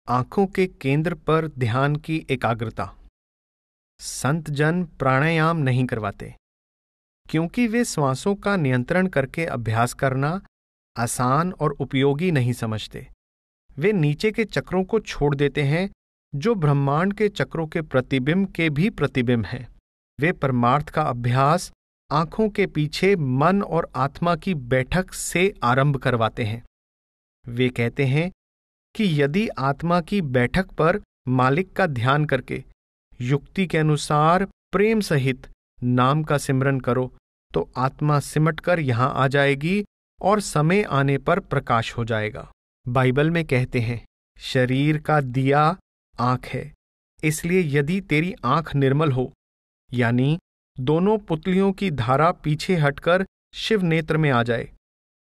आंखों के केंद्र पर ध्यान की एकाग्रता। संत जन प्राणायाम नहीं करवाते क्योंकि वे श्वासों का नियंत्रण करके अभ्यास करना आसान और उपयोगी नहीं समझते। वे नीचे के चक्रों को छोड़ देते हैं जो ब्रह्मांड के चक्रों के प्रतिबिंब के भी प्रतिबिंब हैं। वे परमार्थ का अभ्यास आंखों के पीछे मन और आत्मा की बैठक से आरंभ करवाते हैं। वे कहते हैं कि यदि आत्मा की बैठक पर मालिक का ध्यान करके युक्ति के अनुसार प्रेम सहित नाम का सिमरन करो तो आत्मा सिमटकर यहां आ जाएगी और समय आने पर प्रकाश हो जाएगा। बाइबल में कहते हैं, शरीर का दिया आंख है, इसलिए यदि तेरी आंख निर्मल हो, यानी दोनों पुतलियों की धारा पीछे हटकर शिव नेत्र में आ जाए,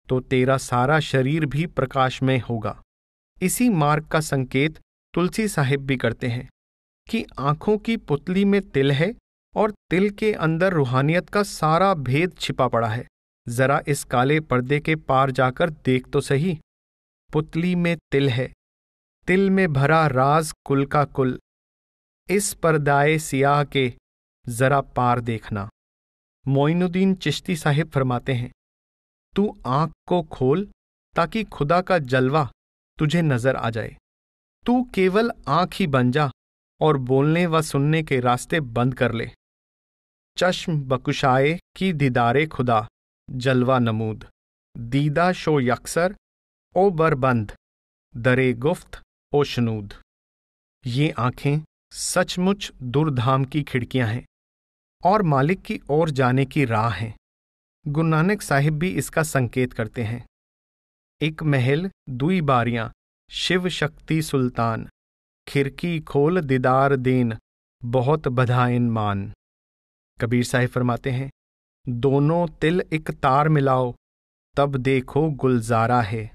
तो तेरा सारा शरीर भी प्रकाशमय होगा। इसी मार्ग का संकेत तुलसी साहिब भी करते हैं कि आंखों की पुतली में तिल है और तिल के अंदर रूहानियत का सारा भेद छिपा पड़ा है। जरा इस काले पर्दे के पार जाकर देख तो सही। पुतली में तिल है, तिल में भरा राज कुल का कुल। इस पर्दाए सियाह के जरा पार देखना। मोइनुद्दीन चिश्ती साहिब फरमाते हैं, तू आंख को खोल ताकि खुदा का जलवा तुझे नजर आ जाए। तू केवल आंख ही बन जा और बोलने व सुनने के रास्ते बंद कर ले। चश्म बकुशाए की दीदारे खुदा जलवा नमूद, दीदा शो यक्सर ओ बरबंद दरे गुफ्त ओ शनूद। ये आंखें सचमुच दुर्धाम की खिड़कियां हैं और मालिक की ओर जाने की राह हैं। गुरु नानक साहिब भी इसका संकेत करते हैं। एक महल दुई बारियां शिव शक्ति सुल्तान, खिड़की खोल दीदार देन बहुत बधाइन मान। कबीर साहिब फरमाते हैं, दोनों तिल एक तार मिलाओ तब देखो गुलजारा है।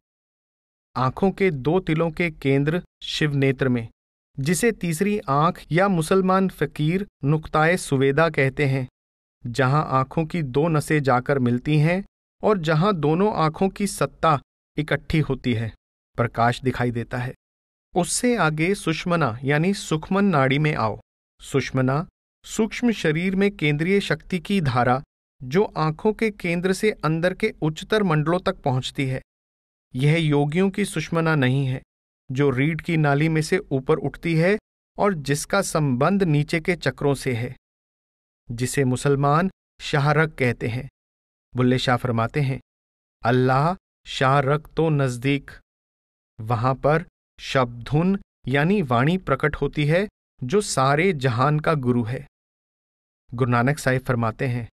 आंखों के दो तिलों के केंद्र शिव नेत्र में, जिसे तीसरी आंख या मुसलमान फकीर नुक्ताए सुवेदा कहते हैं, जहां आंखों की दो नसें जाकर मिलती हैं और जहां दोनों आंखों की सत्ता इकट्ठी होती है, प्रकाश दिखाई देता है। उससे आगे सुषमना यानी सुखमन नाड़ी में आओ। सुषमना सूक्ष्म शरीर में केंद्रीय शक्ति की धारा जो आंखों के केंद्र से अंदर के उच्चतर मंडलों तक पहुंचती है। यह योगियों की सुषमना नहीं है जो रीढ़ की नाली में से ऊपर उठती है और जिसका संबंध नीचे के चक्रों से है, जिसे मुसलमान शाहरग कहते हैं। बुल्ले शाह फरमाते हैं, अल्लाह शाहरग तो नजदीक, वहां पर शब्द धुन यानी वाणी प्रकट होती है जो सारे जहान का गुरु है। गुरु नानक साहिब फरमाते हैं,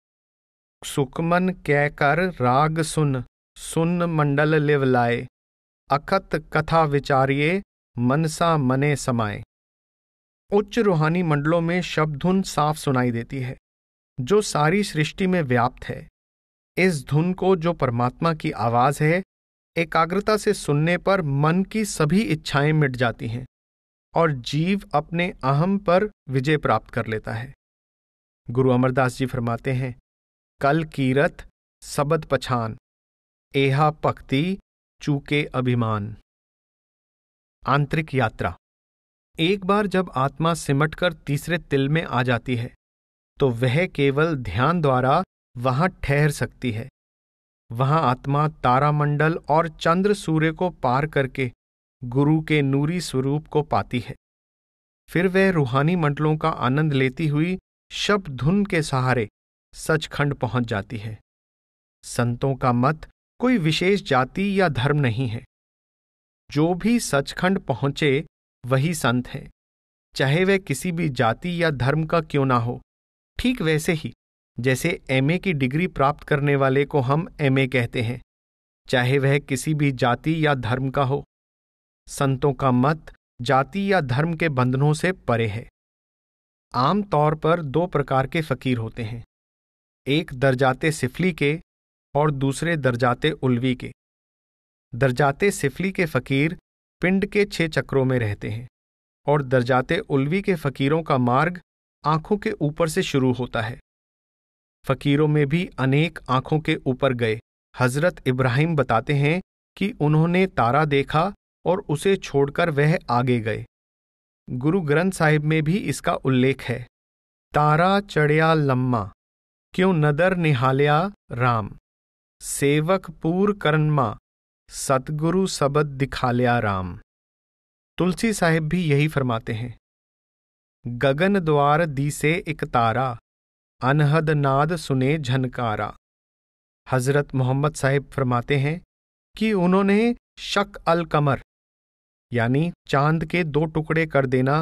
सुकमन कै कर राग सुन सुन मंडल लिवलाए, अखत कथा विचारिये मनसा मने समाए। उच्च रूहानी मंडलों में शब्द धुन साफ सुनाई देती है जो सारी सृष्टि में व्याप्त है। इस धुन को जो परमात्मा की आवाज है, एकाग्रता से सुनने पर मन की सभी इच्छाएं मिट जाती हैं और जीव अपने अहम पर विजय प्राप्त कर लेता है। गुरु अमरदास जी फरमाते हैं, कल कीरत सबद पछान, एहा भक्ति चूके अभिमान। आंतरिक यात्रा। एक बार जब आत्मा सिमटकर तीसरे तिल में आ जाती है तो वह केवल ध्यान द्वारा वहां ठहर सकती है। वहां आत्मा तारामंडल और चंद्र सूर्य को पार करके गुरु के नूरी स्वरूप को पाती है। फिर वह रूहानी मंडलों का आनंद लेती हुई शब्द धुन के सहारे सचखंड पहुंच जाती है। संतों का मत कोई विशेष जाति या धर्म नहीं है। जो भी सचखंड पहुंचे वही संत है, चाहे वह किसी भी जाति या धर्म का क्यों ना हो। ठीक वैसे ही जैसे एमए की डिग्री प्राप्त करने वाले को हम एमए कहते हैं, चाहे वह किसी भी जाति या धर्म का हो। संतों का मत जाति या धर्म के बंधनों से परे है। आम तौर पर दो प्रकार के फकीर होते हैं, एक दरजाते सिफली के और दूसरे दरजाते उल्वी के। दरजाते सिफली के फकीर पिंड के 6 चक्रों में रहते हैं और दरजाते उल्वी के फकीरों का मार्ग आंखों के ऊपर से शुरू होता है। फकीरों में भी अनेक आंखों के ऊपर गए। हजरत इब्राहिम बताते हैं कि उन्होंने तारा देखा और उसे छोड़कर वह आगे गए। गुरु ग्रंथ साहिब में भी इसका उल्लेख है। तारा चढ़िया लम्मा, क्यों नदर निहालिया राम, सेवक पूर करनमा, सतगुरु सबद दिखालिया राम। तुलसी साहिब भी यही फरमाते हैं। गगन द्वार दीसे एक तारा, अनहद नाद सुने झनकारा। हजरत मोहम्मद साहिब फरमाते हैं कि उन्होंने शक अल कमर यानी चांद के 2 टुकड़े कर देना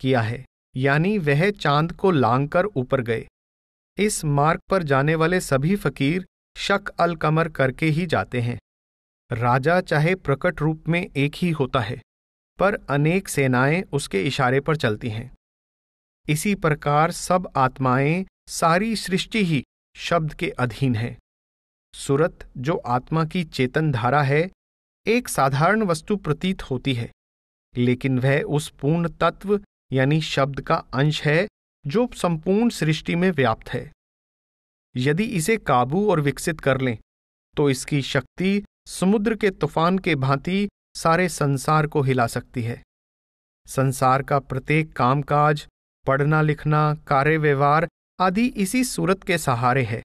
किया है, यानी वह चांद को लांघकर ऊपर गए। इस मार्ग पर जाने वाले सभी फकीर शक अल कमर करके ही जाते हैं। राजा चाहे प्रकट रूप में एक ही होता है, पर अनेक सेनाएं उसके इशारे पर चलती हैं। इसी प्रकार सब आत्माएं, सारी सृष्टि ही शब्द के अधीन है। सुरत, जो आत्मा की चेतन धारा है, एक साधारण वस्तु प्रतीत होती है, लेकिन वह उस पूर्ण तत्व यानी शब्द का अंश है जो संपूर्ण सृष्टि में व्याप्त है। यदि इसे काबू और विकसित कर लें तो इसकी शक्ति समुद्र के तूफान के भांति सारे संसार को हिला सकती है। संसार का प्रत्येक कामकाज, पढ़ना लिखना, कार्य व्यवहार आदि इसी सूरत के सहारे है।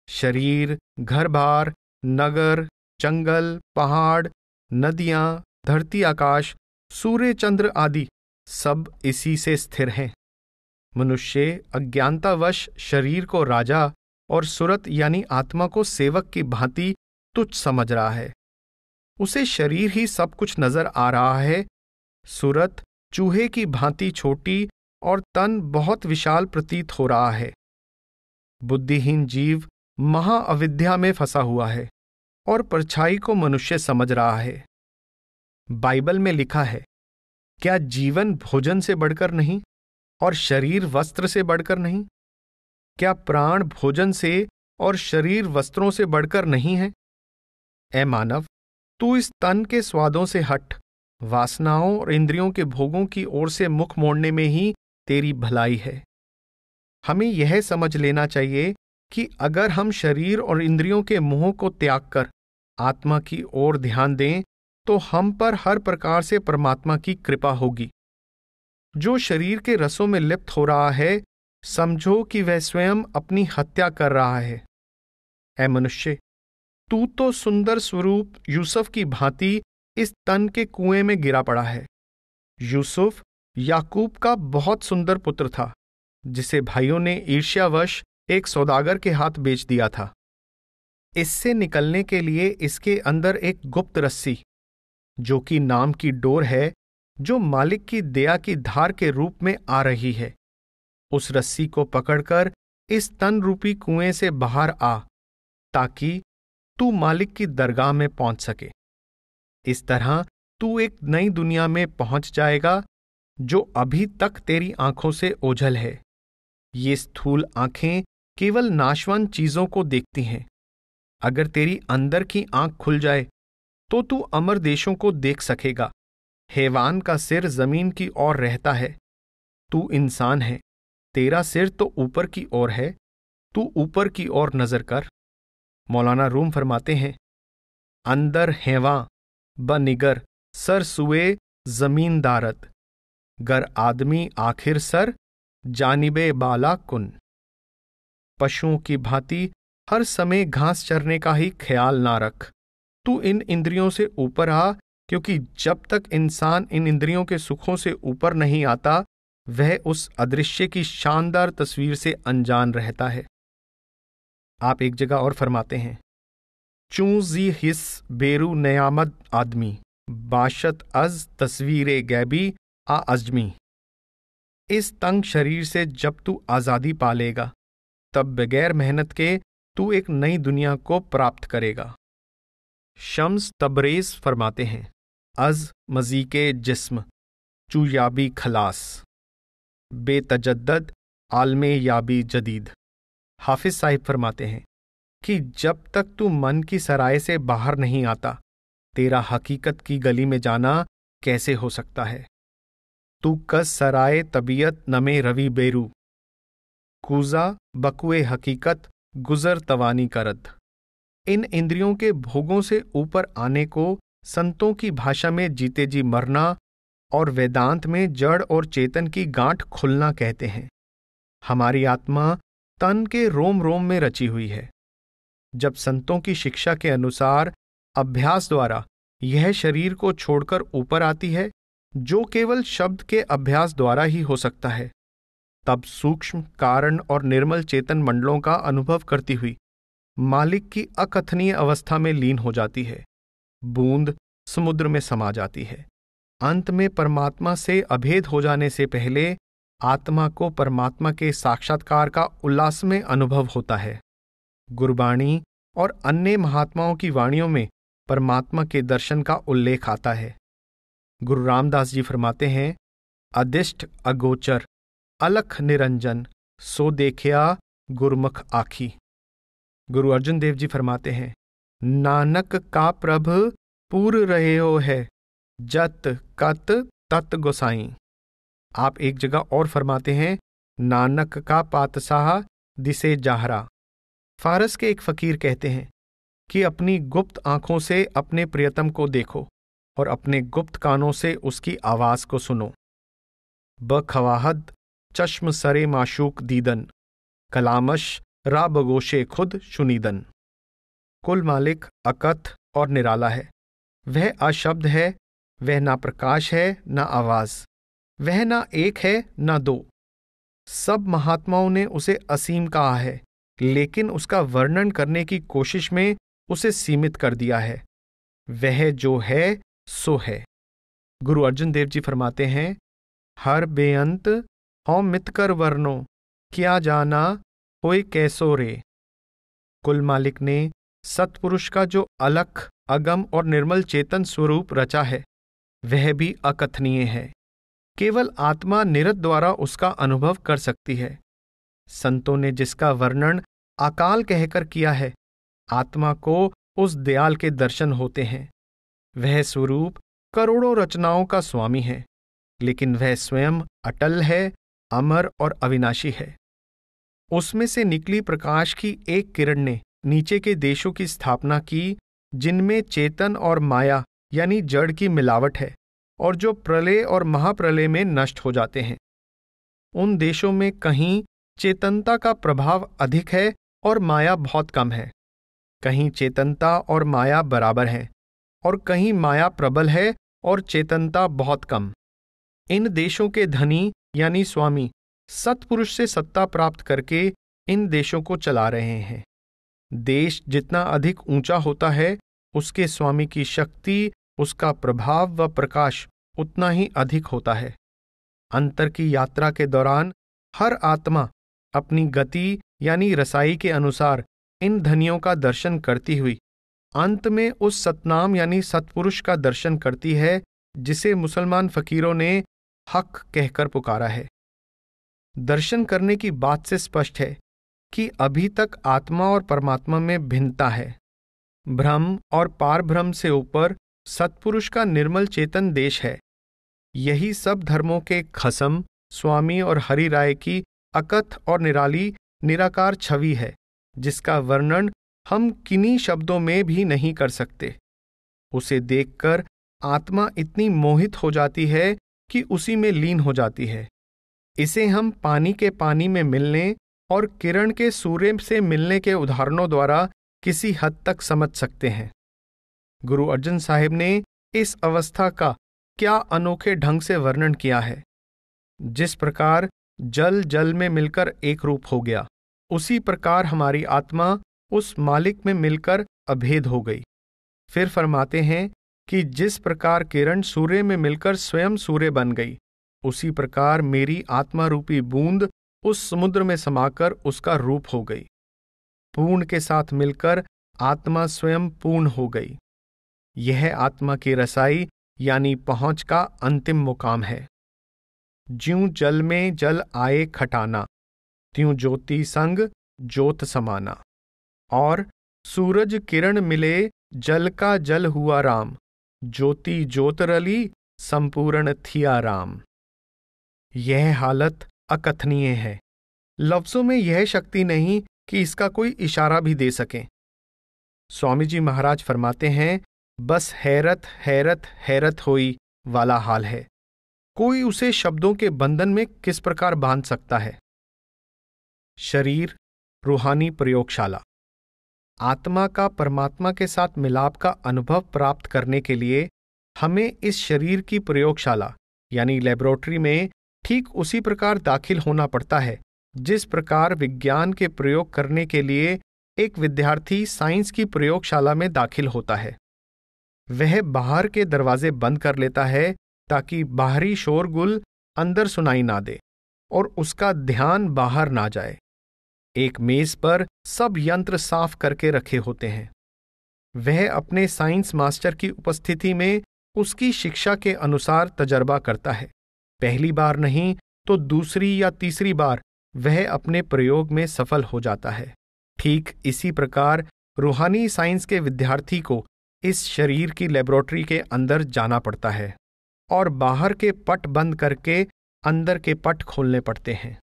शरीर, घर बार, नगर, जंगल, पहाड़, नदियां, धरती आकाश, सूर्य चंद्र आदि सब इसी से स्थिर हैं। मनुष्य अज्ञानतावश शरीर को राजा और सुरत यानी आत्मा को सेवक की भांति तुच्छ समझ रहा है। उसे शरीर ही सब कुछ नजर आ रहा है। सुरत चूहे की भांति छोटी और तन बहुत विशाल प्रतीत हो रहा है। बुद्धिहीन जीव महाअविद्या में फंसा हुआ है और परछाई को मनुष्य समझ रहा है। बाइबल में लिखा है, क्या जीवन भोजन से बढ़कर नहीं और शरीर वस्त्र से बढ़कर नहीं? क्या प्राण भोजन से और शरीर वस्त्रों से बढ़कर नहीं है? ऐ मानव, तू इस तन के स्वादों से हट, वासनाओं और इंद्रियों के भोगों की ओर से मुख मोड़ने में ही तेरी भलाई है। हमें यह समझ लेना चाहिए कि अगर हम शरीर और इंद्रियों के मोह को त्याग कर आत्मा की ओर ध्यान दें तो हम पर हर प्रकार से परमात्मा की कृपा होगी। जो शरीर के रसों में लिप्त हो रहा है, समझो कि वह स्वयं अपनी हत्या कर रहा है। ऐ मनुष्य, तू तो सुंदर स्वरूप यूसुफ की भांति इस तन के कुएं में गिरा पड़ा है। यूसुफ याकूब का बहुत सुंदर पुत्र था, जिसे भाइयों ने ईर्ष्यावश एक सौदागर के हाथ बेच दिया था। इससे निकलने के लिए इसके अंदर एक गुप्त रस्सी, जो कि नाम की डोर है, जो मालिक की दया की धार के रूप में आ रही है, उस रस्सी को पकड़कर इस तन रूपी कुएं से बाहर आ, ताकि तू मालिक की दरगाह में पहुंच सके। इस तरह तू एक नई दुनिया में पहुंच जाएगा जो अभी तक तेरी आंखों से ओझल है। ये स्थूल आंखें केवल नाशवान चीजों को देखती हैं। अगर तेरी अंदर की आंख खुल जाए तो तू अमर देशों को देख सकेगा। हैवान का सिर जमीन की ओर रहता है, तू इंसान है, तेरा सिर तो ऊपर की ओर है, तू ऊपर की ओर नजर कर। मौलाना रूम फरमाते हैं, अंदर हैवां ब निगर सर सुए जमीन दारत, गर आदमी आखिर सर जानिबे बाला कुन। पशुओं की भांति हर समय घास चरने का ही ख्याल ना रख, तू इन इंद्रियों से ऊपर आ, क्योंकि जब तक इंसान इन इंद्रियों के सुखों से ऊपर नहीं आता, वह उस अदृश्य की शानदार तस्वीर से अनजान रहता है। आप एक जगह और फरमाते हैं, चूजी हिस बेरू नयामद आदमी बाशत अज तस्वीरे गैबी आ अजमी। इस तंग शरीर से जब तू आजादी पालेगा, तब बगैर मेहनत के तू एक नई दुनिया को प्राप्त करेगा। शम्स तबरेज फरमाते हैं, अज मजीके जिस्म चू याबी खलास बेतजद्दद आलमे याबी जदीद। हाफिज साहिब फरमाते हैं कि जब तक तू मन की सराय से बाहर नहीं आता, तेरा हकीकत की गली में जाना कैसे हो सकता है। तू कस सराय तबीयत नमे रवि बेरू, कूजा बकुए हकीकत गुजर तवानी करद। इन इंद्रियों के भोगों से ऊपर आने को संतों की भाषा में जीते जी मरना और वेदांत में जड़ और चेतन की गांठ खुलना कहते हैं। हमारी आत्मा तन के रोम रोम में रची हुई है। जब संतों की शिक्षा के अनुसार अभ्यास द्वारा यह शरीर को छोड़कर ऊपर आती है, जो केवल शब्द के अभ्यास द्वारा ही हो सकता है, तब सूक्ष्म कारण और निर्मल चेतन मंडलों का अनुभव करती हुई मालिक की अकथनीय अवस्था में लीन हो जाती है। बूंद समुद्र में समा जाती है। अंत में परमात्मा से अभेद हो जाने से पहले आत्मा को परमात्मा के साक्षात्कार का उल्लासमय अनुभव होता है। गुरबाणी और अन्य महात्माओं की वाणियों में परमात्मा के दर्शन का उल्लेख आता है। गुरु रामदास जी फरमाते हैं, अदिष्ट अगोचर अलख निरंजन सो देखिया गुरमुख आखी। गुरु अर्जुन देव जी फरमाते हैं, नानक का प्रभ पूर रहे हो है जत कत तत गोसाई। आप एक जगह और फरमाते हैं, नानक का पातशाह दिसे जाहरा। फारस के एक फकीर कहते हैं कि अपनी गुप्त आंखों से अपने प्रियतम को देखो और अपने गुप्त कानों से उसकी आवाज को सुनो। बखवाहद चश्म सरे माशूक दीदन कलामश रा बगोशे खुद शुनीदन। कुल मालिक अकथ और निराला है। वह अशब्द है, वह ना प्रकाश है ना आवाज, वह ना एक है ना दो। सब महात्माओं ने उसे असीम कहा है, लेकिन उसका वर्णन करने की कोशिश में उसे सीमित कर दिया है। वह जो है सो है। गुरु अर्जुन देव जी फरमाते हैं, हर बेअंत हौ मित कर वर्णो क्या जाना होए कैसो रे। कुल मालिक ने सत्पुरुष का जो अलख अगम और निर्मल चेतन स्वरूप रचा है, वह भी अकथनीय है। केवल आत्मा निरत द्वारा उसका अनुभव कर सकती है। संतों ने जिसका वर्णन अकाल कहकर किया है, आत्मा को उस दयाल के दर्शन होते हैं। वह स्वरूप करोड़ों रचनाओं का स्वामी है, लेकिन वह स्वयं अटल है, अमर और अविनाशी है। उसमें से निकली प्रकाश की एक किरण ने नीचे के देशों की स्थापना की, जिनमें चेतन और माया यानी जड़ की मिलावट है और जो प्रलय और महाप्रलय में नष्ट हो जाते हैं। उन देशों में कहीं चेतनता का प्रभाव अधिक है और माया बहुत कम है, कहीं चेतनता और माया बराबर है और कहीं माया प्रबल है और चेतनता बहुत कम। इन देशों के धनी यानी स्वामी सत्पुरुष से सत्ता प्राप्त करके इन देशों को चला रहे हैं। देश जितना अधिक ऊंचा होता है, उसके स्वामी की शक्ति, उसका प्रभाव व प्रकाश उतना ही अधिक होता है। अंतर की यात्रा के दौरान हर आत्मा अपनी गति यानी रसाई के अनुसार इन धनियों का दर्शन करती हुई अंत में उस सतनाम यानी सत्पुरुष का दर्शन करती है, जिसे मुसलमान फकीरों ने हक कहकर पुकारा है। दर्शन करने की बात से स्पष्ट है कि अभी तक आत्मा और परमात्मा में भिन्नता है। भ्रम और पारभ्रम से ऊपर सत्पुरुष का निर्मल चेतन देश है। यही सब धर्मों के खसम, स्वामी और हरि राय की अकथ और निराली निराकार छवि है, जिसका वर्णन हम किन्हीं शब्दों में भी नहीं कर सकते। उसे देखकर आत्मा इतनी मोहित हो जाती है कि उसी में लीन हो जाती है। इसे हम पानी के पानी में मिलने और किरण के सूर्य से मिलने के उदाहरणों द्वारा किसी हद तक समझ सकते हैं। गुरु अर्जन साहिब ने इस अवस्था का क्या अनोखे ढंग से वर्णन किया है। जिस प्रकार जल जल में मिलकर एक रूप हो गया, उसी प्रकार हमारी आत्मा उस मालिक में मिलकर अभेद हो गई। फिर फरमाते हैं कि जिस प्रकार किरण सूर्य में मिलकर स्वयं सूर्य बन गई, उसी प्रकार मेरी आत्मा रूपी बूंद उस समुद्र में समाकर उसका रूप हो गई। पूर्ण के साथ मिलकर आत्मा स्वयं पूर्ण हो गई। यह आत्मा की रसाई यानी पहुंच का अंतिम मुकाम है। ज्यों जल में जल आए खटाना, त्यों ज्योति संग ज्योत समाना। और सूरज किरण मिले जल का जल हुआ राम, ज्योति ज्योत रली संपूर्ण थिया राम। यह हालत अकथनीय है। लफ्जों में यह शक्ति नहीं कि इसका कोई इशारा भी दे सकें। स्वामी जी महाराज फरमाते हैं, बस हैरत हैरत हैरत होई वाला हाल है। कोई उसे शब्दों के बंधन में किस प्रकार बांध सकता है। शरीर रूहानी प्रयोगशाला। आत्मा का परमात्मा के साथ मिलाप का अनुभव प्राप्त करने के लिए हमें इस शरीर की प्रयोगशाला यानी लेबोरेटरी में ठीक उसी प्रकार दाखिल होना पड़ता है जिस प्रकार विज्ञान के प्रयोग करने के लिए एक विद्यार्थी साइंस की प्रयोगशाला में दाखिल होता है। वह बाहर के दरवाजे बंद कर लेता है ताकि बाहरी शोरगुल अंदर सुनाई ना दे और उसका ध्यान बाहर ना जाए। एक मेज पर सब यंत्र साफ करके रखे होते हैं। वह अपने साइंस मास्टर की उपस्थिति में उसकी शिक्षा के अनुसार तजर्बा करता है। पहली बार नहीं तो दूसरी या तीसरी बार वह अपने प्रयोग में सफल हो जाता है। ठीक इसी प्रकार रूहानी साइंस के विद्यार्थी को इस शरीर की लेबोरेटरी के अंदर जाना पड़ता है और बाहर के पट बंद करके अंदर के पट खोलने पड़ते हैं।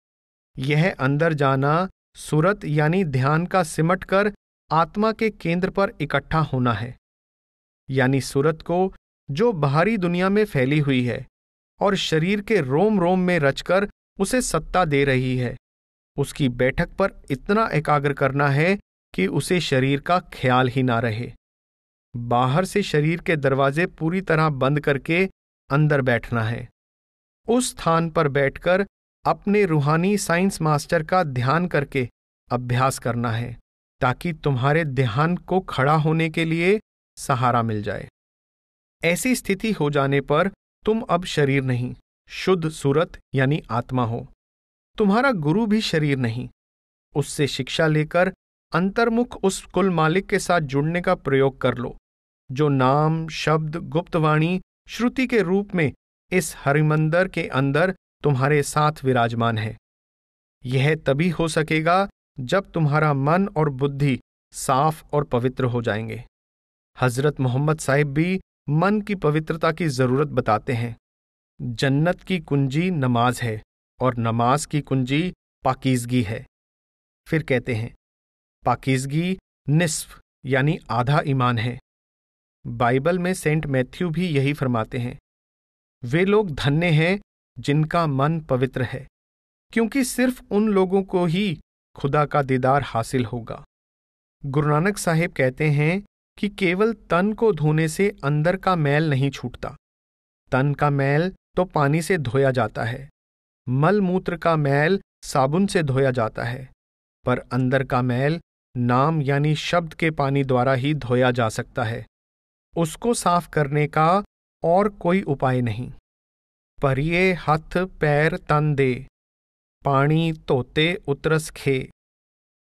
यह अंदर जाना सूरत यानी ध्यान का सिमट कर आत्मा के केंद्र पर इकट्ठा होना है, यानी सूरत को जो बाहरी दुनिया में फैली हुई है और शरीर के रोम रोम में रचकर उसे सत्ता दे रही है, उसकी बैठक पर इतना एकाग्र करना है कि उसे शरीर का ख्याल ही ना रहे। बाहर से शरीर के दरवाजे पूरी तरह बंद करके अंदर बैठना है। उस स्थान पर बैठकर अपने रूहानी साइंस मास्टर का ध्यान करके अभ्यास करना है ताकि तुम्हारे ध्यान को खड़ा होने के लिए सहारा मिल जाए। ऐसी स्थिति हो जाने पर तुम अब शरीर नहीं, शुद्ध सूरत यानी आत्मा हो। तुम्हारा गुरु भी शरीर नहीं। उससे शिक्षा लेकर अंतर्मुख उस कुल मालिक के साथ जुड़ने का प्रयोग कर लो जो नाम शब्द गुप्तवाणी श्रुति के रूप में इस हरिमंदिर के अंदर तुम्हारे साथ विराजमान है। यह तभी हो सकेगा जब तुम्हारा मन और बुद्धि साफ और पवित्र हो जाएंगे। हजरत मोहम्मद साहिब भी मन की पवित्रता की जरूरत बताते हैं। जन्नत की कुंजी नमाज है और नमाज की कुंजी पाकीज़गी है। फिर कहते हैं पाकीज़गी निस्फ यानी आधा ईमान है। बाइबल में सेंट मैथ्यू भी यही फरमाते हैं, वे लोग धन्य हैं जिनका मन पवित्र है, क्योंकि सिर्फ उन लोगों को ही खुदा का दीदार हासिल होगा। गुरु नानक साहिब कहते हैं कि केवल तन को धोने से अंदर का मैल नहीं छूटता। तन का मैल तो पानी से धोया जाता है, मल मूत्र का मैल साबुन से धोया जाता है, पर अंदर का मैल नाम यानी शब्द के पानी द्वारा ही धोया जा सकता है। उसको साफ करने का और कोई उपाय नहीं। परिये हथ पैर तन दे, पानी धोते उतरस खे,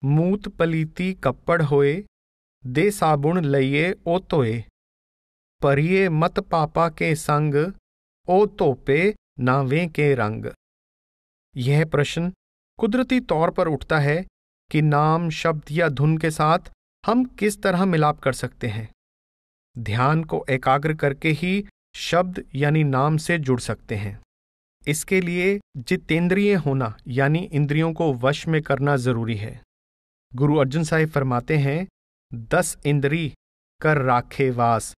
मूत पलीती कप्पड़ होए, दे साबुन लइये ओ तोए, परिये मत पापा के संग, ओ तोपे नावे के रंग। यह प्रश्न कुदरती तौर पर उठता है कि नाम शब्द या धुन के साथ हम किस तरह मिलाप कर सकते हैं। ध्यान को एकाग्र करके ही शब्द यानी नाम से जुड़ सकते हैं। इसके लिए जितेंद्रिय होना यानी इंद्रियों को वश में करना जरूरी है। गुरु अर्जुन साहिब फरमाते हैं, 10 इंद्री कर राखे वास,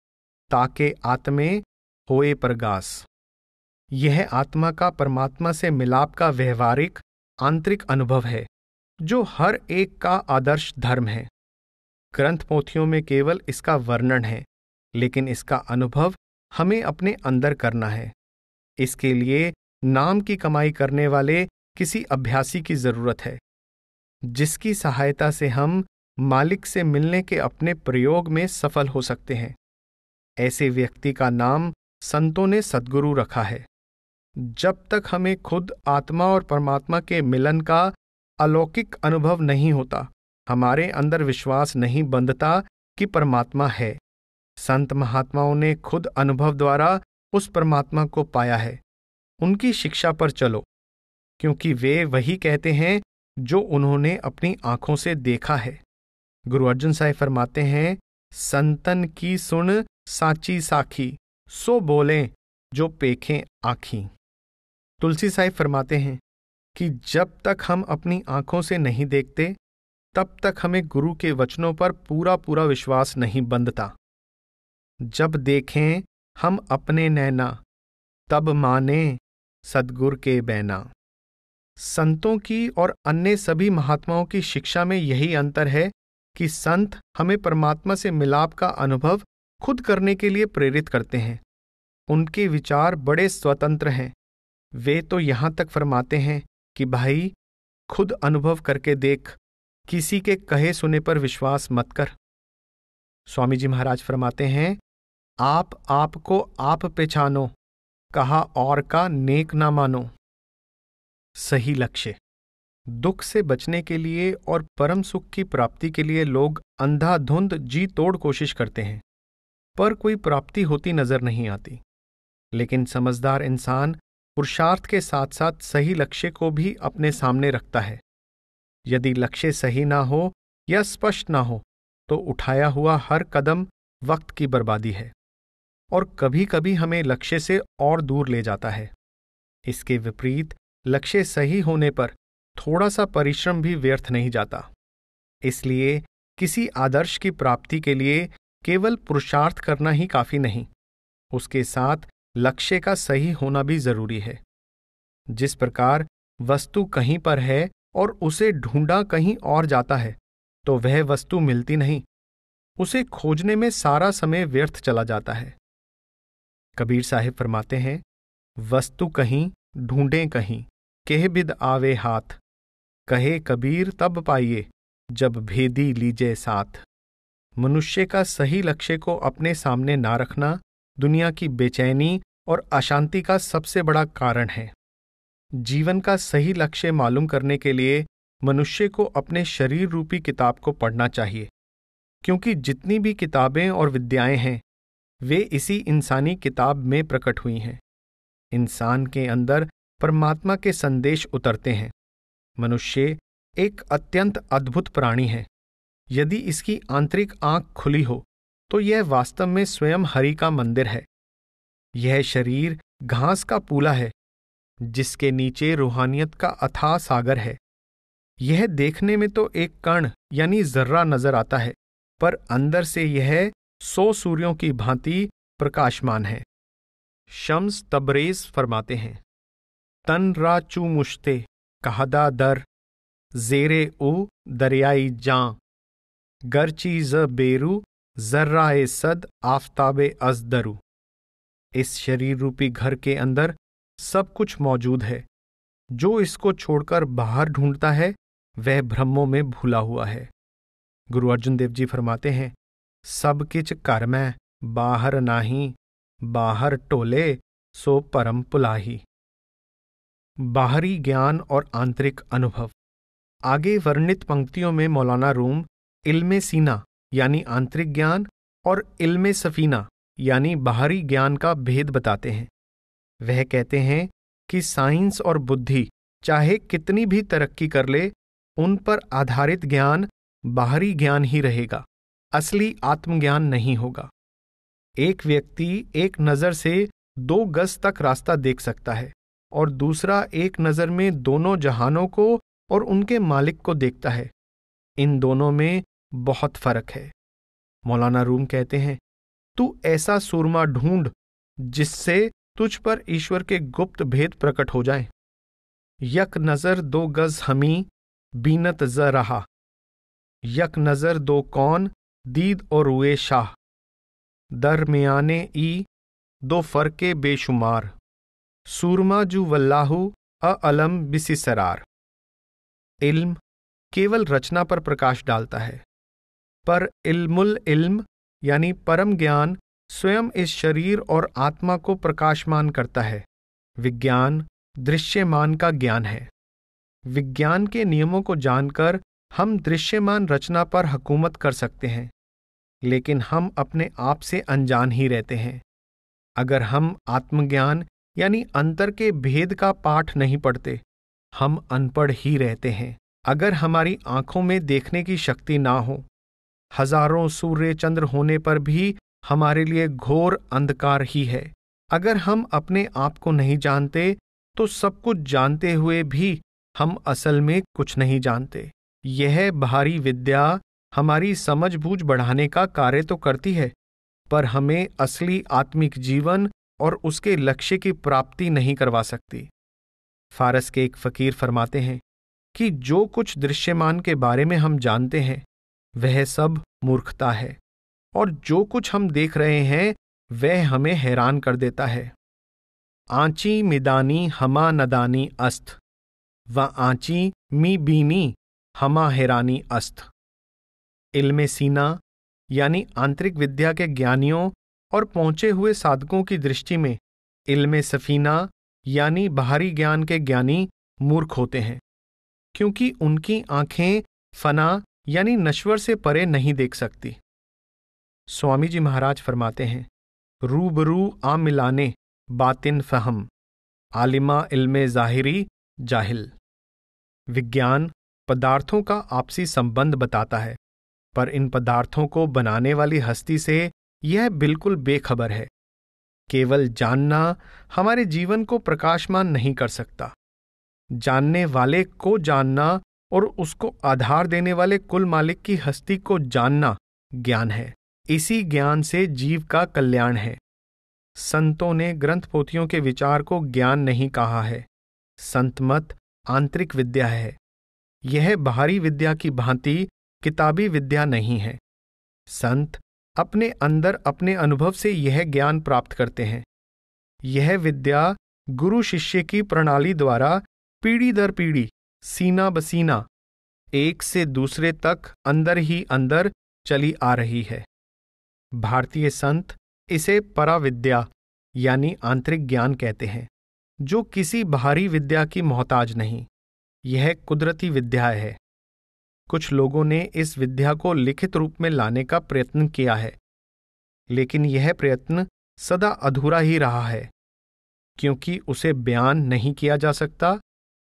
ताके आत्मे होए प्रगास। यह आत्मा का परमात्मा से मिलाप का व्यवहारिक आंतरिक अनुभव है जो हर एक का आदर्श धर्म है। ग्रंथ पोथियों में केवल इसका वर्णन है, लेकिन इसका अनुभव हमें अपने अंदर करना है। इसके लिए नाम की कमाई करने वाले किसी अभ्यासी की जरूरत है, जिसकी सहायता से हम मालिक से मिलने के अपने प्रयोग में सफल हो सकते हैं। ऐसे व्यक्ति का नाम संतों ने सद्गुरु रखा है। जब तक हमें खुद आत्मा और परमात्मा के मिलन का अलौकिक अनुभव नहीं होता, हमारे अंदर विश्वास नहीं बंधता कि परमात्मा है। संत महात्माओं ने खुद अनुभव द्वारा उस परमात्मा को पाया है। उनकी शिक्षा पर चलो, क्योंकि वे वही कहते हैं जो उन्होंने अपनी आंखों से देखा है। गुरु अर्जुन साहिब फरमाते हैं, संतन की सुन साची साखी, सो बोलें जो पेखें आँखी। तुलसी साहिब फरमाते हैं कि जब तक हम अपनी आंखों से नहीं देखते, तब तक हमें गुरु के वचनों पर पूरा पूरा विश्वास नहीं बंधता। जब देखें हम अपने नैना, तब माने सद्गुर के बैना। संतों की और अन्य सभी महात्माओं की शिक्षा में यही अंतर है कि संत हमें परमात्मा से मिलाप का अनुभव खुद करने के लिए प्रेरित करते हैं। उनके विचार बड़े स्वतंत्र हैं। वे तो यहां तक फरमाते हैं कि भाई खुद अनुभव करके देख, किसी के कहे सुने पर विश्वास मत कर। स्वामी जी महाराज फरमाते हैं, आप आपको आप पहचानो, कहा और का नेक ना मानो। सही लक्ष्य। दुख से बचने के लिए और परम सुख की प्राप्ति के लिए लोग अंधाधुंध जी तोड़ कोशिश करते हैं, पर कोई प्राप्ति होती नजर नहीं आती। लेकिन समझदार इंसान पुरुषार्थ के साथ साथ सही लक्ष्य को भी अपने सामने रखता है। यदि लक्ष्य सही ना हो या स्पष्ट ना हो तो उठाया हुआ हर कदम वक्त की बर्बादी है और कभी कभी हमें लक्ष्य से और दूर ले जाता है। इसके विपरीत लक्ष्य सही होने पर थोड़ा सा परिश्रम भी व्यर्थ नहीं जाता। इसलिए किसी आदर्श की प्राप्ति के लिए केवल पुरुषार्थ करना ही काफी नहीं, उसके साथ लक्ष्य का सही होना भी जरूरी है। जिस प्रकार वस्तु कहीं पर है और उसे ढूंढा कहीं और जाता है तो वह वस्तु मिलती नहीं, उसे खोजने में सारा समय व्यर्थ चला जाता है। कबीर साहिब फरमाते हैं, वस्तु कहीं ढूंढें कहीं, केह बिद आवे हाथ, कहे कबीर तब पाइए जब भेदी लीजे साथ। मनुष्य का सही लक्ष्य को अपने सामने ना रखना दुनिया की बेचैनी और अशांति का सबसे बड़ा कारण है। जीवन का सही लक्ष्य मालूम करने के लिए मनुष्य को अपने शरीर रूपी किताब को पढ़ना चाहिए, क्योंकि जितनी भी किताबें और विद्याएं हैं वे इसी इंसानी किताब में प्रकट हुई हैं। इंसान के अंदर परमात्मा के संदेश उतरते हैं। मनुष्य एक अत्यंत अद्भुत प्राणी है। यदि इसकी आंतरिक आंख खुली हो तो यह वास्तव में स्वयं हरि का मंदिर है। यह शरीर घास का पूला है जिसके नीचे रूहानियत का अथाह सागर है। यह देखने में तो एक कण यानी जर्रा नजर आता है, पर अंदर से यह 100 सूर्यों की भांति प्रकाशमान है। शम्स तबरेज फरमाते हैं, तन रा चू मुश्ते कहदा दर, जेरे उ दरियाई जां, गरची ज बेरू जर्राए सद आफताबे अजदरू। इस शरीर रूपी घर के अंदर सब कुछ मौजूद है। जो इसको छोड़कर बाहर ढूंढता है वह भ्रमों में भूला हुआ है। गुरु अर्जुन देव जी फरमाते हैं, सब किच कर मैं बाहर नाही, बाहर टोले सो परम पुलाही। बाहरी ज्ञान और आंतरिक अनुभव। आगे वर्णित पंक्तियों में मौलाना रूम इल्मे सीना यानी आंतरिक ज्ञान और इल्मे सफीना यानी बाहरी ज्ञान का भेद बताते हैं। वह कहते हैं कि साइंस और बुद्धि चाहे कितनी भी तरक्की कर ले, उन पर आधारित ज्ञान बाहरी ज्ञान ही रहेगा, असली आत्मज्ञान नहीं होगा। एक व्यक्ति एक नजर से 2 गज तक रास्ता देख सकता है और दूसरा एक नजर में दोनों जहानों को और उनके मालिक को देखता है। इन दोनों में बहुत फर्क है। मौलाना रूम कहते हैं, तू ऐसा सूरमा ढूंढ जिससे तुझ पर ईश्वर के गुप्त भेद प्रकट हो जाएं। यक नजर 2 गज हमी बीनत ज रहा, यक नजर 2 कौन दीद और रुए शाह, दरमियाने ई 2 फरके बेशुमार, सूरमा जू वल्लाहू अलम बिसिसरार। इल्म केवल रचना पर प्रकाश डालता है, पर इल्मुल इल्म यानी परम ज्ञान स्वयं इस शरीर और आत्मा को प्रकाशमान करता है। विज्ञान दृश्यमान का ज्ञान है। विज्ञान के नियमों को जानकर हम दृश्यमान रचना पर हुकूमत कर सकते हैं, लेकिन हम अपने आप से अनजान ही रहते हैं। अगर हम आत्मज्ञान यानी अंतर के भेद का पाठ नहीं पढ़ते, हम अनपढ़ ही रहते हैं। अगर हमारी आंखों में देखने की शक्ति ना हो, हजारों सूर्य चंद्र होने पर भी हमारे लिए घोर अंधकार ही है। अगर हम अपने आप को नहीं जानते तो सब कुछ जानते हुए भी हम असल में कुछ नहीं जानते। यह बाहरी विद्या हमारी समझ बूझ बढ़ाने का कार्य तो करती है, पर हमें असली आत्मिक जीवन और उसके लक्ष्य की प्राप्ति नहीं करवा सकती। फारस के एक फकीर फरमाते हैं कि जो कुछ दृश्यमान के बारे में हम जानते हैं वह सब मूर्खता है, और जो कुछ हम देख रहे हैं वह हमें हैरान कर देता है। आंची मिदानी हमा नदानी अस्त व आंची मी बीनी हमा हैरानी अस्त। इल्मे सीना यानी आंतरिक विद्या के ज्ञानियों और पहुंचे हुए साधकों की दृष्टि में इल्मे सफीना यानी बाहरी ज्ञान के ज्ञानी मूर्ख होते हैं, क्योंकि उनकी आंखें फना यानी नश्वर से परे नहीं देख सकती। स्वामी जी महाराज फरमाते हैं, रूबरू आ मिलाने बातिन फहम आलिमा इल्मे जाहिरी जाहिल। विज्ञान पदार्थों का आपसी संबंध बताता है, पर इन पदार्थों को बनाने वाली हस्ती से यह बिल्कुल बेखबर है। केवल जानना हमारे जीवन को प्रकाशमान नहीं कर सकता। जानने वाले को जानना और उसको आधार देने वाले कुल मालिक की हस्ती को जानना ज्ञान है। इसी ज्ञान से जीव का कल्याण है। संतों ने ग्रंथ पोथियों के विचार को ज्ञान नहीं कहा है। संतमत आंतरिक विद्या है। यह बाहरी विद्या की भांति किताबी विद्या नहीं है। संत अपने अंदर अपने अनुभव से यह ज्ञान प्राप्त करते हैं। यह विद्या गुरु शिष्य की प्रणाली द्वारा पीढ़ी दर पीढ़ी, सीना बसीना, एक से दूसरे तक अंदर ही अंदर चली आ रही है। भारतीय संत इसे पराविद्या यानी आंतरिक ज्ञान कहते हैं, जो किसी बाहरी विद्या की मोहताज नहीं। यह कुदरती विद्या है। कुछ लोगों ने इस विद्या को लिखित रूप में लाने का प्रयत्न किया है, लेकिन यह प्रयत्न सदा अधूरा ही रहा है, क्योंकि उसे बयान नहीं किया जा सकता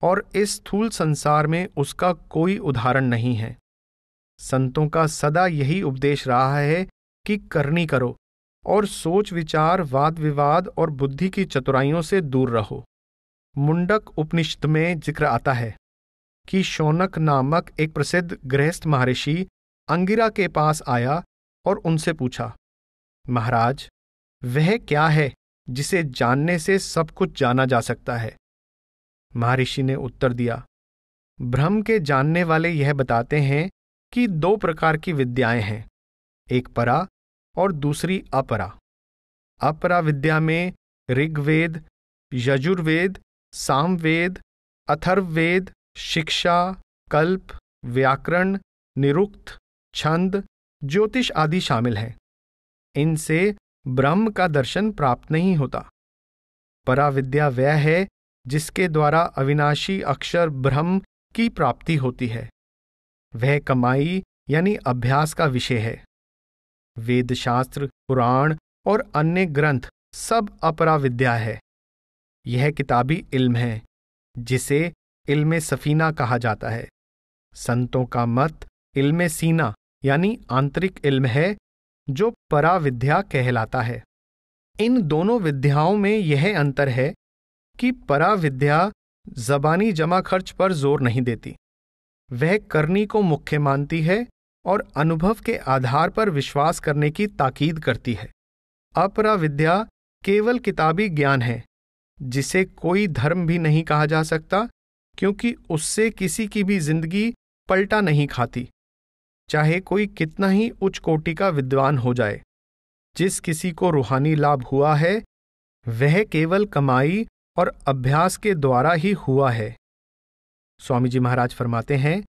और इस स्थूल संसार में उसका कोई उदाहरण नहीं है। संतों का सदा यही उपदेश रहा है कि करनी करो और सोच विचार, वाद विवाद और बुद्धि की चतुराइयों से दूर रहो। मुंडक उपनिषद में जिक्र आता है कि शौनक नामक एक प्रसिद्ध गृहस्थ महर्षि अंगिरा के पास आया और उनसे पूछा, महाराज, वह क्या है जिसे जानने से सब कुछ जाना जा सकता है? महर्षि ने उत्तर दिया, ब्रह्म के जानने वाले यह बताते हैं कि दो प्रकार की विद्याएं हैं, एक परा और दूसरी अपरा। अपरा विद्या में ऋग्वेद, यजुर्वेद, सामवेद, अथर्ववेद, शिक्षा, कल्प, व्याकरण, निरुक्त, छंद, ज्योतिष आदि शामिल हैं। इनसे ब्रह्म का दर्शन प्राप्त नहीं होता। पराविद्या वह है जिसके द्वारा अविनाशी अक्षर ब्रह्म की प्राप्ति होती है। वह कमाई यानी अभ्यास का विषय है। वेदशास्त्र, पुराण और अन्य ग्रंथ सब अपराविद्या है। यह किताबी इल्म है, जिसे इल्मे सफीना कहा जाता है। संतों का मत इल्मे सीना यानी आंतरिक इल्म है, जो पराविद्या कहलाता है। इन दोनों विद्याओं में यह अंतर है कि पराविद्या जबानी जमा खर्च पर जोर नहीं देती। वह करनी को मुख्य मानती है और अनुभव के आधार पर विश्वास करने की ताकीद करती है। अपराविद्या केवल किताबी ज्ञान है, जिसे कोई धर्म भी नहीं कहा जा सकता, क्योंकि उससे किसी की भी जिंदगी पलटा नहीं खाती, चाहे कोई कितना ही उच्च कोटि का विद्वान हो जाए। जिस किसी को रूहानी लाभ हुआ है, वह केवल कमाई और अभ्यास के द्वारा ही हुआ है। स्वामी जी महाराज फरमाते हैं,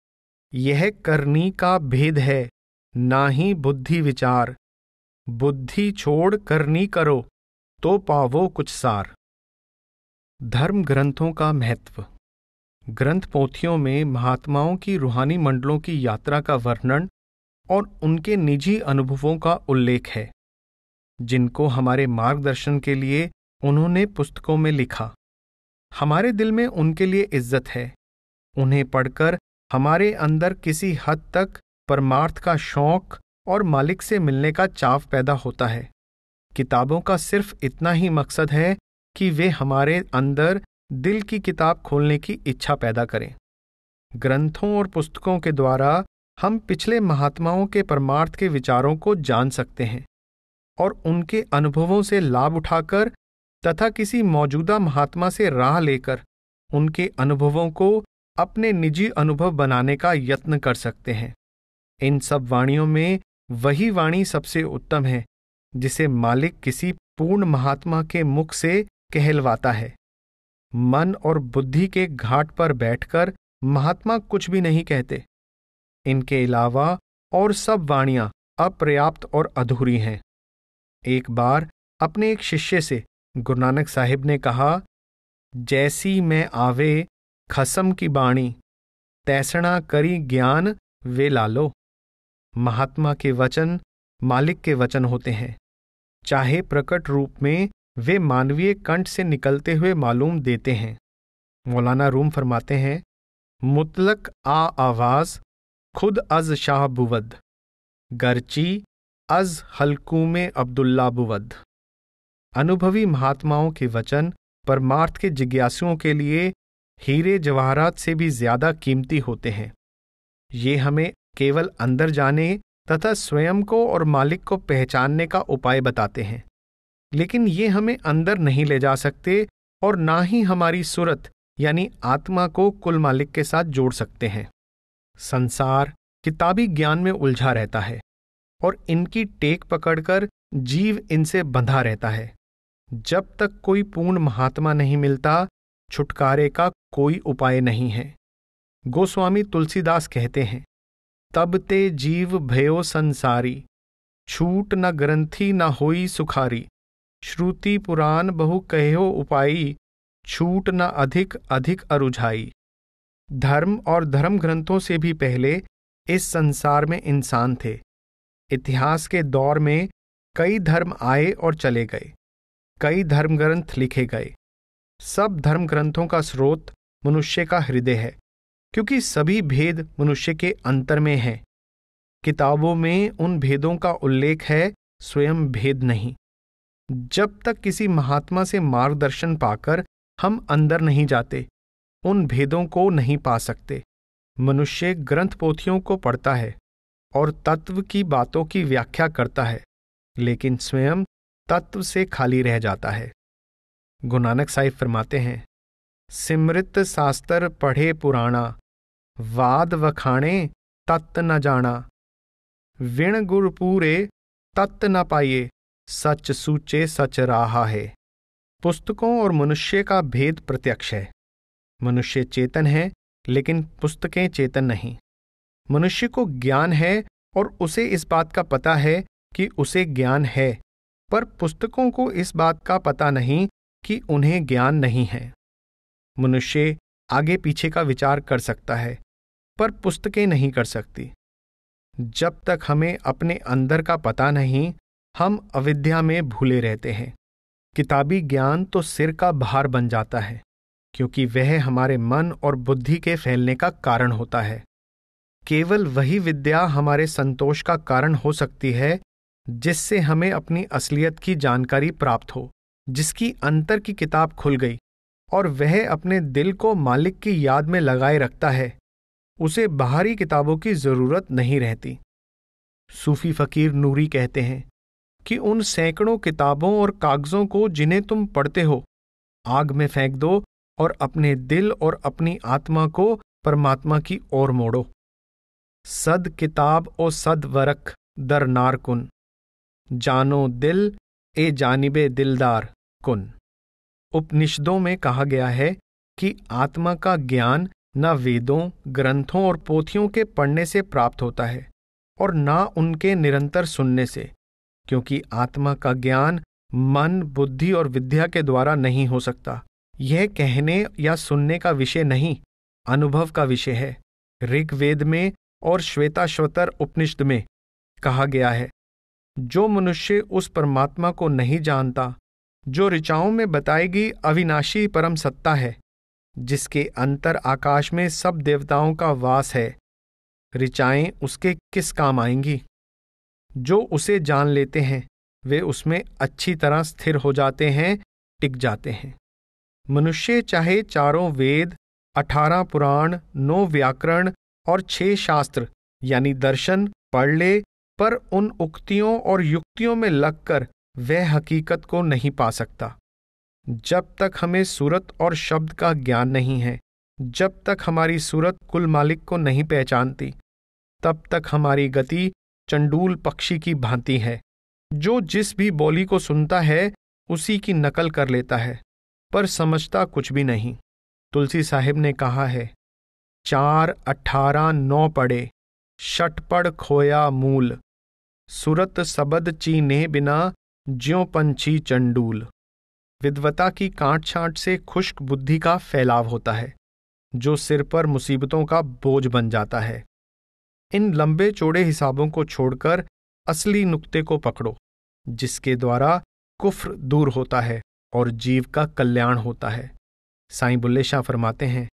यह करनी का भेद है, ना ही बुद्धि विचार। बुद्धि छोड़ करनी करो, तो पावो कुछ सार। धर्म ग्रंथों का महत्व। ग्रंथ पोथियों में महात्माओं की रूहानी मंडलों की यात्रा का वर्णन और उनके निजी अनुभवों का उल्लेख है, जिनको हमारे मार्गदर्शन के लिए उन्होंने पुस्तकों में लिखा। हमारे दिल में उनके लिए इज्जत है। उन्हें पढ़कर हमारे अंदर किसी हद तक परमार्थ का शौक और मालिक से मिलने का चाव पैदा होता है। किताबों का सिर्फ इतना ही मकसद है कि वे हमारे अंदर दिल की किताब खोलने की इच्छा पैदा करें। ग्रंथों और पुस्तकों के द्वारा हम पिछले महात्माओं के परमार्थ के विचारों को जान सकते हैं और उनके अनुभवों से लाभ उठाकर तथा किसी मौजूदा महात्मा से राह लेकर उनके अनुभवों को अपने निजी अनुभव बनाने का यत्न कर सकते हैं। इन सब वाणियों में वही वाणी सबसे उत्तम है जिसे मालिक किसी पूर्ण महात्मा के मुख से कहलवाता है। मन और बुद्धि के घाट पर बैठकर महात्मा कुछ भी नहीं कहते। इनके अलावा और सब वाणियां अपर्याप्त और अधूरी हैं। एक बार अपने एक शिष्य से गुरु नानक साहिब ने कहा, जैसी मैं आवे खसम की बाणी, तैसणा करी ज्ञान वे लालो। महात्मा के वचन मालिक के वचन होते हैं, चाहे प्रकट रूप में वे मानवीय कंठ से निकलते हुए मालूम देते हैं। मौलाना रूम फरमाते हैं, मुतलक आ आवाज खुद अज शाह बुवद, गर्ची अज हल्कूमे अब्दुल्ला बुवद। अनुभवी महात्माओं के वचन परमार्थ के जिज्ञासुओं के लिए हीरे जवाहरात से भी ज्यादा कीमती होते हैं। ये हमें केवल अंदर जाने तथा स्वयं को और मालिक को पहचानने का उपाय बताते हैं, लेकिन ये हमें अंदर नहीं ले जा सकते और ना ही हमारी सूरत यानी आत्मा को कुल मालिक के साथ जोड़ सकते हैं। संसार किताबी ज्ञान में उलझा रहता है और इनकी टेक पकड़कर जीव इनसे बंधा रहता है। जब तक कोई पूर्ण महात्मा नहीं मिलता, छुटकारे का कोई उपाय नहीं है। गोस्वामी तुलसीदास कहते हैं, तब ते जीव भयो संसारी, छूट न ग्रंथि न होई सुखारी, श्रुति पुराण बहु कहो उपाई, छूट न अधिक अधिक अरुझाई। धर्म और धर्म ग्रंथों से भी पहले इस संसार में इंसान थे। इतिहास के दौर में कई धर्म आए और चले गए, कई धर्म ग्रंथ लिखे गए। सब धर्म ग्रंथों का स्रोत मनुष्य का हृदय है, क्योंकि सभी भेद मनुष्य के अंतर में हैं। किताबों में उन भेदों का उल्लेख है, स्वयं भेद नहीं। जब तक किसी महात्मा से मार्गदर्शन पाकर हम अंदर नहीं जाते, उन भेदों को नहीं पा सकते। मनुष्य ग्रंथ पोथियों को पढ़ता है और तत्व की बातों की व्याख्या करता है, लेकिन स्वयं तत्व से खाली रह जाता है। गुरु नानक साहिब फरमाते हैं, सिमृत शास्त्र पढ़े पुराणा, वाद वखाणे तत्त न जाना, विण गुर पूरे तत्त न पाइए, सच सूचे सच राहा है। पुस्तकों और मनुष्य का भेद प्रत्यक्ष है। मनुष्य चेतन है, लेकिन पुस्तकें चेतन नहीं। मनुष्य को ज्ञान है और उसे इस बात का पता है कि उसे ज्ञान है, पर पुस्तकों को इस बात का पता नहीं कि उन्हें ज्ञान नहीं है। मनुष्य आगे पीछे का विचार कर सकता है, पर पुस्तकें नहीं कर सकती। जब तक हमें अपने अंदर का पता नहीं, हम अविद्या में भूले रहते हैं। किताबी ज्ञान तो सिर का भार बन जाता है, क्योंकि वह हमारे मन और बुद्धि के फैलने का कारण होता है। केवल वही विद्या हमारे संतोष का कारण हो सकती है जिससे हमें अपनी असलियत की जानकारी प्राप्त हो, जिसकी अंतर की किताब खुल गई और वह अपने दिल को मालिक की याद में लगाए रखता है। उसे बाहरी किताबों की जरूरत नहीं रहती। सूफी फकीर नूरी कहते हैं कि उन सैकड़ों किताबों और कागजों को जिन्हें तुम पढ़ते हो, आग में फेंक दो और अपने दिल और अपनी आत्मा को परमात्मा की ओर मोड़ो। सद किताब ओ सद वरक दर नार कुन, जानो दिल ए जानिबे दिलदार कुन। उपनिषदों में कहा गया है कि आत्मा का ज्ञान न वेदों, ग्रंथों और पोथियों के पढ़ने से प्राप्त होता है और न उनके निरंतर सुनने से, क्योंकि आत्मा का ज्ञान मन, बुद्धि और विद्या के द्वारा नहीं हो सकता। यह कहने या सुनने का विषय नहीं, अनुभव का विषय है। ऋग्वेद में और श्वेताश्वतर उपनिषद में कहा गया है, जो मनुष्य उस परमात्मा को नहीं जानता जो ऋचाओं में बताएगी अविनाशी परम सत्ता है, जिसके अंतर आकाश में सब देवताओं का वास है, ऋचाएं उसके किस काम आएंगी। जो उसे जान लेते हैं वे उसमें अच्छी तरह स्थिर हो जाते हैं, टिक जाते हैं। मनुष्य चाहे 4 वेद, 18 पुराण, 9 व्याकरण और 6 शास्त्र यानी दर्शन पढ़ ले, पर उन उक्तियों और युक्तियों में लगकर वह हकीकत को नहीं पा सकता। जब तक हमें सूरत और शब्द का ज्ञान नहीं है, जब तक हमारी सूरत कुल मालिक को नहीं पहचानती, तब तक हमारी गति चंडूल पक्षी की भांति है, जो जिस भी बोली को सुनता है उसी की नकल कर लेता है, पर समझता कुछ भी नहीं। तुलसी साहिब ने कहा है, 4, 18, 9 पढ़े, षटपढ़ खोया मूल, सुरत सबद चीने बिना ज्यों पंछी चंडूल। विद्वता की कांट छांट से खुश्क बुद्धि का फैलाव होता है, जो सिर पर मुसीबतों का बोझ बन जाता है। इन लंबे चौड़े हिसाबों को छोड़कर असली नुक्ते को पकड़ो, जिसके द्वारा कुफ्र दूर होता है और जीव का कल्याण होता है। साईं बुल्ले शाह फरमाते हैं,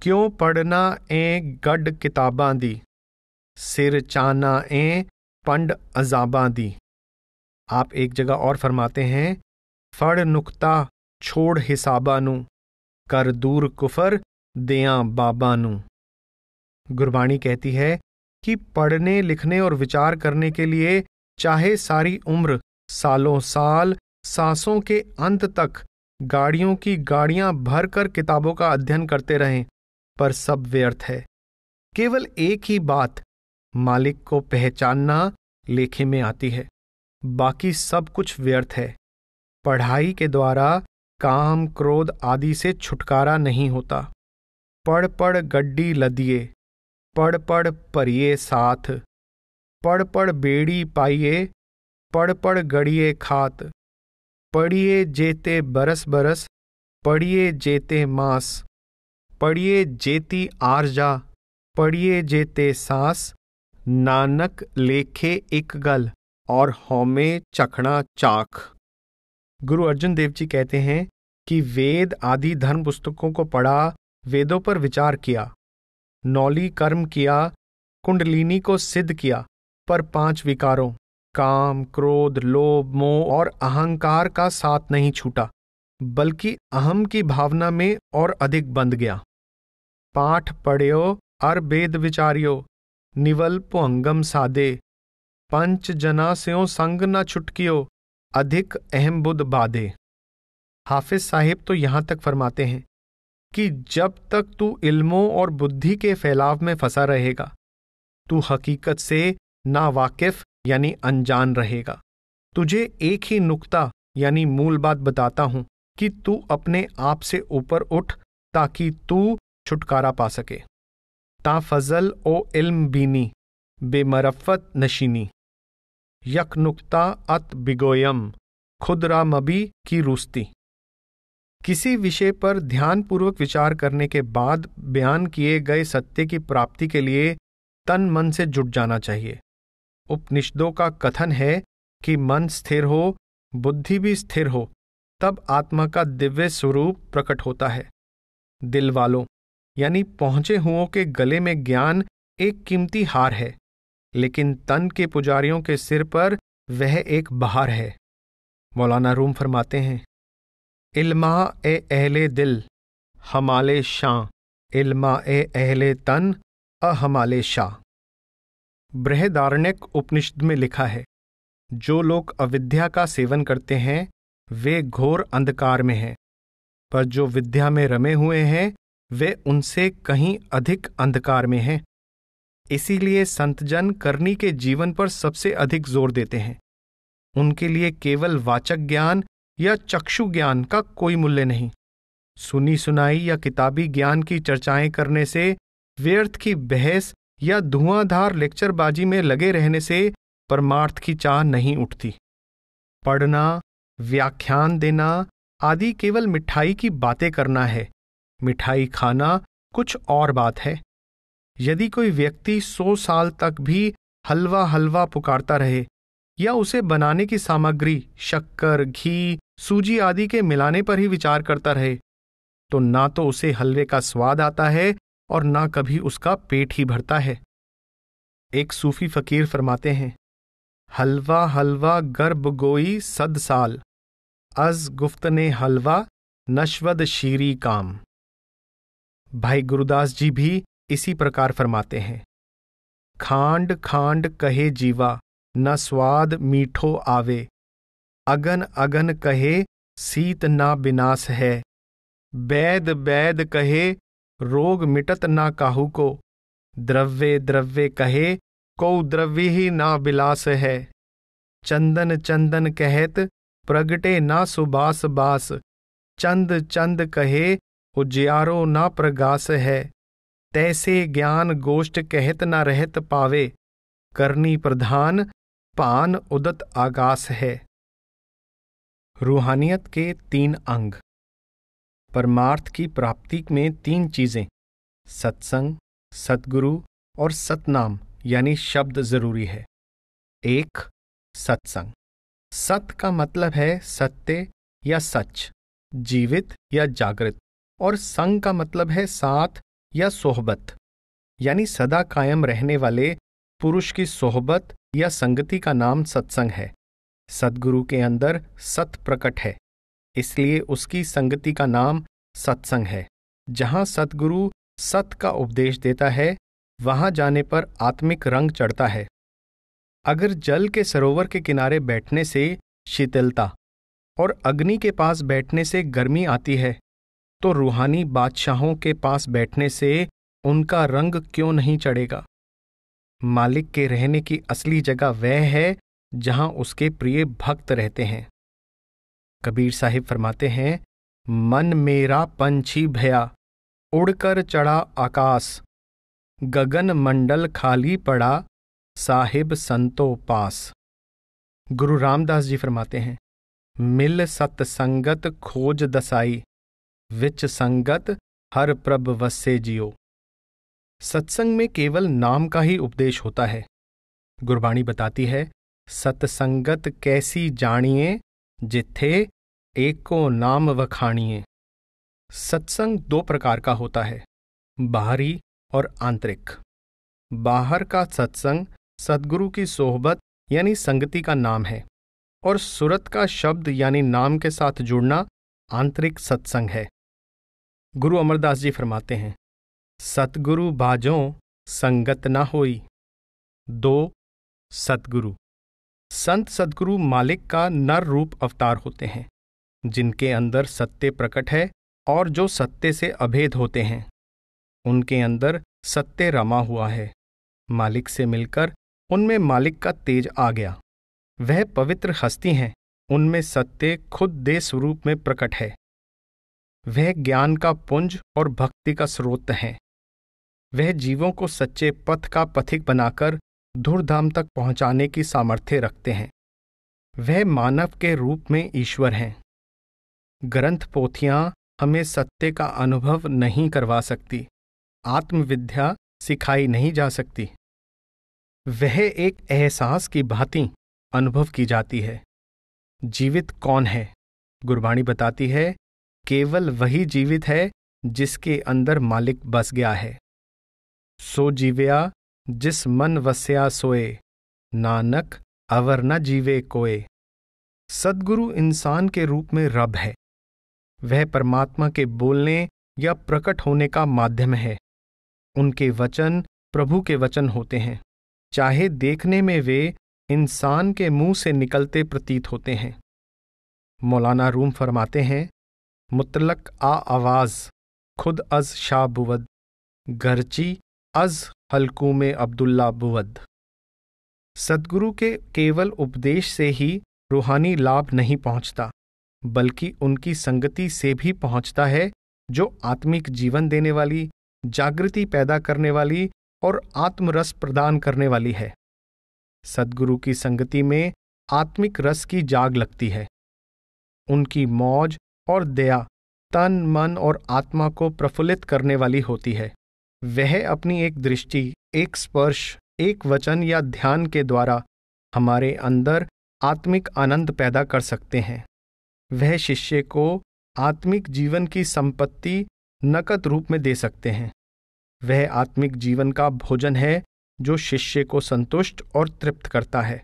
क्यों पढ़ना ए गड किताबां दी, सिर चाना ए पंड अजाबां दी। आप एक जगह और फरमाते हैं, फड़ नुक्ता छोड़ हिसाबानू, कर दूर कुफर देयां बाबानू। गुरबाणी कहती है कि पढ़ने लिखने और विचार करने के लिए चाहे सारी उम्र, सालों साल, सांसों के अंत तक गाड़ियों की गाड़ियां भर कर किताबों का अध्ययन करते रहें, पर सब व्यर्थ है। केवल एक ही बात, मालिक को पहचानना, लेखे में आती है, बाकी सब कुछ व्यर्थ है। पढ़ाई के द्वारा काम क्रोध आदि से छुटकारा नहीं होता। पढ़ पढ़ गड्डी लदिए, पढ़ पढ़ परिये साथ, पढ़ पढ़ बेड़ी पाइये, पढ़ पढ़ गड़िए खात, पढ़िए जेते बरस बरस, पढ़िए जेते मास, पढ़िए जेती आरजा, पढ़िए जेते सांस, नानक लेखे एक गल और हौमे चखना चाख। गुरु अर्जुन देव जी कहते हैं कि वेद आदि धर्म पुस्तकों को पढ़ा, वेदों पर विचार किया, नौली कर्म किया, कुंडलिनी को सिद्ध किया, पर 5 विकारों काम क्रोध लोभ मोह और अहंकार का साथ नहीं छूटा, बल्कि अहम की भावना में और अधिक बंध गया। पाठ पढ़्यो अर वेद विचार्यो, निवल पुअंगम सादे, पंच जना स्यों संग न छुटकियो, अधिक अहम बुध बाधे। हाफिज साहिब तो यहां तक फरमाते हैं कि जब तक तू इल्मों और बुद्धि के फैलाव में फंसा रहेगा, तू हकीकत से ना वाकिफ यानी अनजान रहेगा। तुझे एक ही नुक्ता यानी मूल बात बताता हूं कि तू अपने आप से ऊपर उठ, ताकि तू छुटकारा पा सके। ता फजल ओ इल्म बीनी, बेमरफत नशीनी, यक नुक्ता अत बिगोयम, खुदरा मबी की रूस्ती। किसी विषय पर ध्यानपूर्वक विचार करने के बाद बयान किए गए सत्य की प्राप्ति के लिए तन मन से जुट जाना चाहिए। उपनिषदों का कथन है कि मन स्थिर हो, बुद्धि भी स्थिर हो, तब आत्मा का दिव्य स्वरूप प्रकट होता है। दिल वालों यानी पहुंचे हुओं के गले में ज्ञान एक कीमती हार है, लेकिन तन के पुजारियों के सिर पर वह एक बहार है। मौलाना रूम फरमाते हैं, इल्मा ए अहले दिल हमाले शां, इल्मा ए अहले तन अहमाले शाह। बृहदारण्यक उपनिषद में लिखा है, जो लोग अविद्या का सेवन करते हैं वे घोर अंधकार में हैं, पर जो विद्या में रमे हुए हैं वे उनसे कहीं अधिक अंधकार में हैं। इसीलिए संतजन करनी के जीवन पर सबसे अधिक जोर देते हैं। उनके लिए केवल वाचक ज्ञान या चक्षु ज्ञान का कोई मूल्य नहीं। सुनी सुनाई या किताबी ज्ञान की चर्चाएं करने से, व्यर्थ की बहस या धुआंधार लेक्चरबाजी में लगे रहने से परमार्थ की चाह नहीं उठती। पढ़ना, व्याख्यान देना आदि केवल मिठाई की बातें करना है। मिठाई खाना कुछ और बात है। यदि कोई व्यक्ति 100 साल तक भी हलवा हलवा पुकारता रहे या उसे बनाने की सामग्री शक्कर, घी, सूजी आदि के मिलाने पर ही विचार करता रहे, तो ना तो उसे हलवे का स्वाद आता है और ना कभी उसका पेट ही भरता है। एक सूफी फकीर फरमाते हैं, हलवा हलवा गर्ब गोई सद साल, अज गुफ्तने हलवा नश्वद शीरी काम। भाई गुरुदास जी भी इसी प्रकार फरमाते हैं, खांड खांड कहे जीवा, न स्वाद मीठो आवे, अगन अगन कहे सीत ना विनाश है। वैद वैद कहे रोग मिटत ना काहू को। द्रव्य द्रव्य कहे को द्रव्य ही ना विलास है। चंदन चंदन कहत प्रगटे ना सुबास बास। चंद चंद कहे उजियारो ना प्रगास है। तैसे ज्ञान गोष्ठ कहत ना रहत पावे। करनी प्रधान पान उदत आगास है। रूहानियत के 3 अंग। परमार्थ की प्राप्ति में 3 चीजें सत्संग, सद्गुरु और सतनाम यानी शब्द जरूरी है। 1. सत्संग। सत का मतलब है सत्य या सच, जीवित या जागृत, और संग का मतलब है साथ या सोहबत, यानी सदा कायम रहने वाले पुरुष की सोहबत या संगति का नाम सत्संग है। सद्गुरु के अंदर सत प्रकट है, इसलिए उसकी संगति का नाम सत्संग है। जहां सद्गुरु सत का उपदेश देता है वहां जाने पर आत्मिक रंग चढ़ता है। अगर जल के सरोवर के किनारे बैठने से शीतलता और अग्नि के पास बैठने से गर्मी आती है, तो रूहानी बादशाहों के पास बैठने से उनका रंग क्यों नहीं चढ़ेगा। मालिक के रहने की असली जगह वह है जहां उसके प्रिय भक्त रहते हैं। कबीर साहिब फरमाते हैं, मन मेरा पंछी भया उड़कर चढ़ा आकाश। गगन मंडल खाली पड़ा साहिब संतो पास। गुरु रामदास जी फरमाते हैं, मिल सत संगत खोज दसाई। विच संगत हर प्रभ वसे जियो। सत्संग में केवल नाम का ही उपदेश होता है। गुरबाणी बताती है, सतसंगत कैसी जानिए जिथे एको नाम वखानिए। सत्संग 2 प्रकार का होता है, बाहरी और आंतरिक। बाहर का सत्संग सद्गुरु की सोहबत यानी संगति का नाम है, और सुरत का शब्द यानी नाम के साथ जुड़ना आंतरिक सत्संग है। गुरु अमरदास जी फरमाते हैं, सतगुरु बाजों संगत ना होई। 2. सतगुरु। संत सद्गुरु मालिक का नर रूप अवतार होते हैं, जिनके अंदर सत्य प्रकट है और जो सत्य से अभेद होते हैं। उनके अंदर सत्य रमा हुआ है। मालिक से मिलकर उनमें मालिक का तेज आ गया। वह पवित्र हस्ती हैं, उनमें सत्य खुद दे स्वरूप में प्रकट है। वह ज्ञान का पुंज और भक्ति का स्रोत हैं। वह जीवों को सच्चे पथ का पथिक बनाकर धूर्धाम तक पहुंचाने की सामर्थ्य रखते हैं। वह मानव के रूप में ईश्वर हैं। ग्रंथ पोथियां हमें सत्य का अनुभव नहीं करवा सकती, आत्मविद्या सिखाई नहीं जा सकती। वह एक एहसास की भांति अनुभव की जाती है। जीवित कौन है? गुरबाणी बताती है, केवल वही जीवित है जिसके अंदर मालिक बस गया है। सो जीव्या जिस मन वस्या सोए, नानक अवर न जीवे कोए। सद्गुरु इंसान के रूप में रब है। वह परमात्मा के बोलने या प्रकट होने का माध्यम है। उनके वचन प्रभु के वचन होते हैं, चाहे देखने में वे इंसान के मुंह से निकलते प्रतीत होते हैं। मौलाना रूम फरमाते हैं, मुतलक आ आवाज खुद अज शाह बुवद, गर्ची अज हल्कू में अब्दुल्ला बुवद। सद्गुरु के केवल उपदेश से ही रूहानी लाभ नहीं पहुंचता, बल्कि उनकी संगति से भी पहुंचता है, जो आत्मिक जीवन देने वाली, जागृति पैदा करने वाली और आत्मरस प्रदान करने वाली है। सद्गुरु की संगति में आत्मिक रस की जाग लगती है। उनकी मौज और दया तन मन और आत्मा को प्रफुल्लित करने वाली होती है। वह अपनी एक दृष्टि, एक स्पर्श, एक वचन या ध्यान के द्वारा हमारे अंदर आत्मिक आनंद पैदा कर सकते हैं। वह शिष्य को आत्मिक जीवन की संपत्ति नकद रूप में दे सकते हैं। वह आत्मिक जीवन का भोजन है जो शिष्य को संतुष्ट और तृप्त करता है।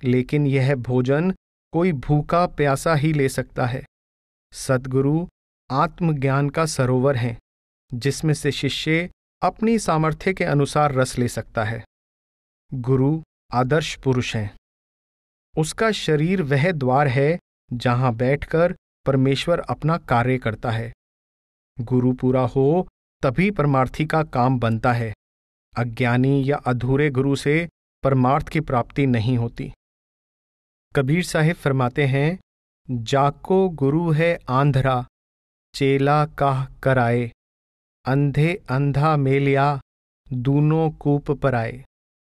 लेकिन यह भोजन कोई भूखा प्यासा ही ले सकता है। सद्गुरु आत्मज्ञान का सरोवर हैं, जिसमें से शिष्य अपनी सामर्थ्य के अनुसार रस ले सकता है। गुरु आदर्श पुरुष हैं। उसका शरीर वह द्वार है जहां बैठकर परमेश्वर अपना कार्य करता है। गुरु पूरा हो तभी परमार्थी का काम बनता है। अज्ञानी या अधूरे गुरु से परमार्थ की प्राप्ति नहीं होती। कबीर साहिब फरमाते हैं, जाको गुरु है आंधरा, चेला काह कराए, अंधे अंधा मेलिया, दूनों कूप पर आए।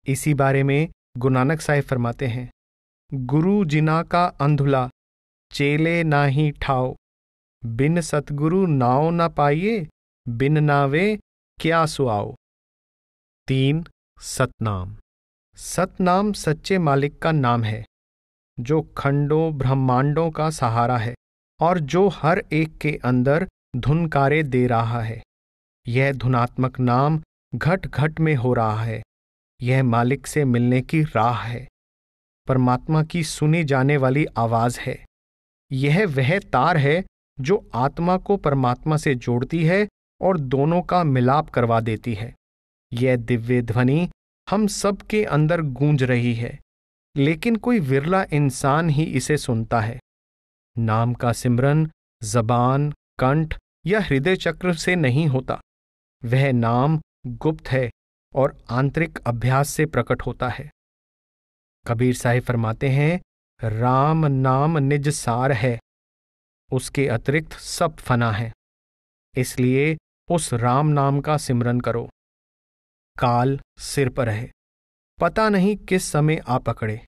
इसी बारे में गुरु नानक साहिब फरमाते हैं, गुरु जिना का अंधुला, चेले नाही ठाओ, बिन सतगुरु नाव न पाइए, बिन नावे क्या सुआओ। 3. सतनाम। सतनाम सच्चे मालिक का नाम है, जो खंडों ब्रह्मांडों का सहारा है और जो हर एक के अंदर धुनकारे दे रहा है। यह धुनात्मक नाम घट घट में हो रहा है। यह मालिक से मिलने की राह है, परमात्मा की सुनी जाने वाली आवाज है। यह वह तार है जो आत्मा को परमात्मा से जोड़ती है और दोनों का मिलाप करवा देती है। यह दिव्य ध्वनि हम सब के अंदर गूंज रही है, लेकिन कोई विरला इंसान ही इसे सुनता है। नाम का सिमरन जबान, कंठ या हृदय चक्र से नहीं होता। वह नाम गुप्त है और आंतरिक अभ्यास से प्रकट होता है। कबीर साहिब फरमाते हैं, राम नाम निज सार है, उसके अतिरिक्त सब फना है। इसलिए उस राम नाम का सिमरन करो। काल सिर पर है, पता नहीं किस समय आ पकड़े।